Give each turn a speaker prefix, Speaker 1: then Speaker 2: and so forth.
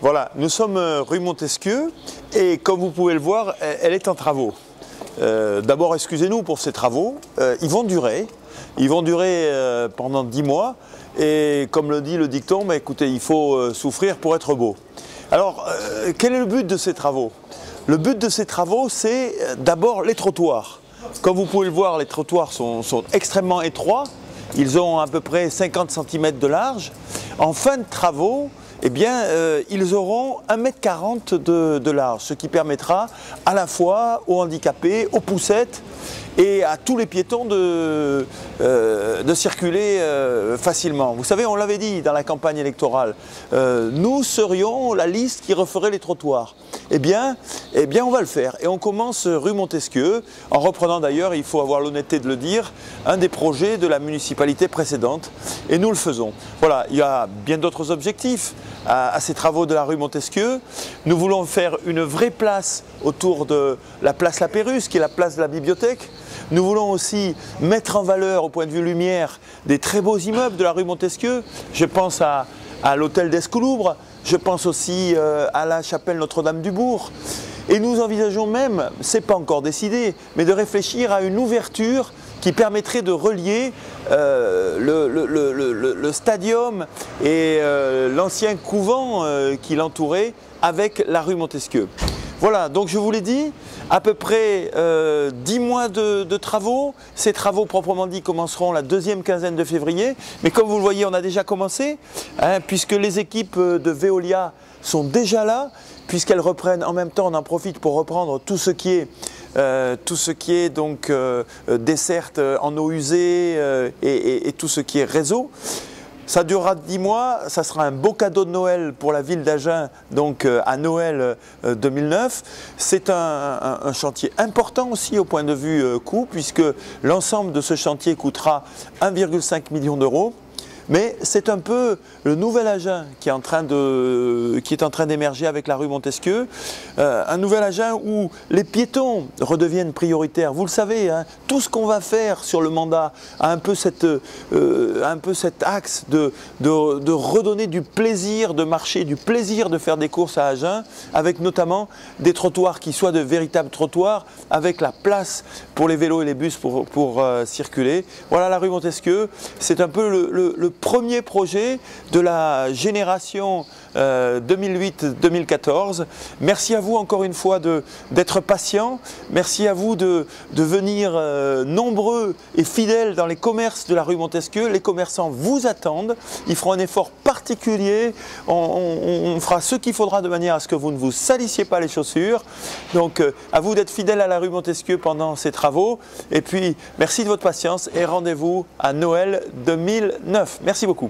Speaker 1: Voilà, nous sommes rue Montesquieu et comme vous pouvez le voir, elle est en travaux. D'abord, excusez-nous pour ces travaux, ils vont durer pendant 10 mois et comme le dit le dicton, mais écoutez, il faut souffrir pour être beau. Alors, quel est le but de ces travaux? Le but de ces travaux, c'est d'abord les trottoirs. Comme vous pouvez le voir, les trottoirs sont extrêmement étroits, ils ont à peu près 50 cm de large. En fin de travaux, eh bien, ils auront 1,40 m de large, ce qui permettra à la fois aux handicapés, aux poussettes et à tous les piétons de circuler facilement. Vous savez, on l'avait dit dans la campagne électorale, nous serions la liste qui referait les trottoirs. Eh bien, on va le faire. Et on commence rue Montesquieu, en reprenant d'ailleurs, il faut avoir l'honnêteté de le dire, un des projets de la municipalité précédente. Et nous le faisons. Voilà, il y a bien d'autres objectifs à ces travaux de la rue Montesquieu. Nous voulons faire une vraie place autour de la place La Pérouse, qui est la place de la bibliothèque. Nous voulons aussi mettre en valeur, au point de vue lumière, des très beaux immeubles de la rue Montesquieu. Je pense à l'hôtel d'Escouloubres, je pense aussi à la chapelle Notre-Dame-du-Bourg. Et nous envisageons même, ce n'est pas encore décidé, mais de réfléchir à une ouverture qui permettrait de relier le stadium et l'ancien couvent qui l'entourait avec la rue Montesquieu. Voilà, donc je vous l'ai dit, à peu près 10 mois de travaux. Ces travaux proprement dit commenceront la deuxième quinzaine de février. Mais comme vous le voyez, on a déjà commencé, hein, puisque les équipes de Veolia sont déjà là, puisqu'elles reprennent en même temps, on en profite pour reprendre tout ce qui est donc desserte en eau usée et tout ce qui est réseau. Ça durera 10 mois, ça sera un beau cadeau de Noël pour la ville d'Agen, donc à Noël 2009. C'est un chantier important aussi au point de vue coût, puisque l'ensemble de ce chantier coûtera 1,5 million d'euros. Mais c'est un peu le nouvel Agen qui est en train d'émerger avec la rue Montesquieu. Un nouvel Agen où les piétons redeviennent prioritaires. Vous le savez, hein, tout ce qu'on va faire sur le mandat a un peu cet axe de redonner du plaisir de marcher, du plaisir de faire des courses à Agen, avec notamment des trottoirs qui soient de véritables trottoirs, avec la place pour les vélos et les bus pour circuler. Voilà la rue Montesquieu, c'est un peu le premier projet de la génération 2008-2014. Merci à vous encore une fois d'être patient. Merci à vous de venir nombreux et fidèles dans les commerces de la rue Montesquieu. Les commerçants vous attendent. Ils feront un effort particulier. On fera ce qu'il faudra de manière à ce que vous ne vous salissiez pas les chaussures. Donc à vous d'être fidèles à la rue Montesquieu pendant ces travaux. Et puis merci de votre patience et rendez-vous à Noël 2009. Merci beaucoup.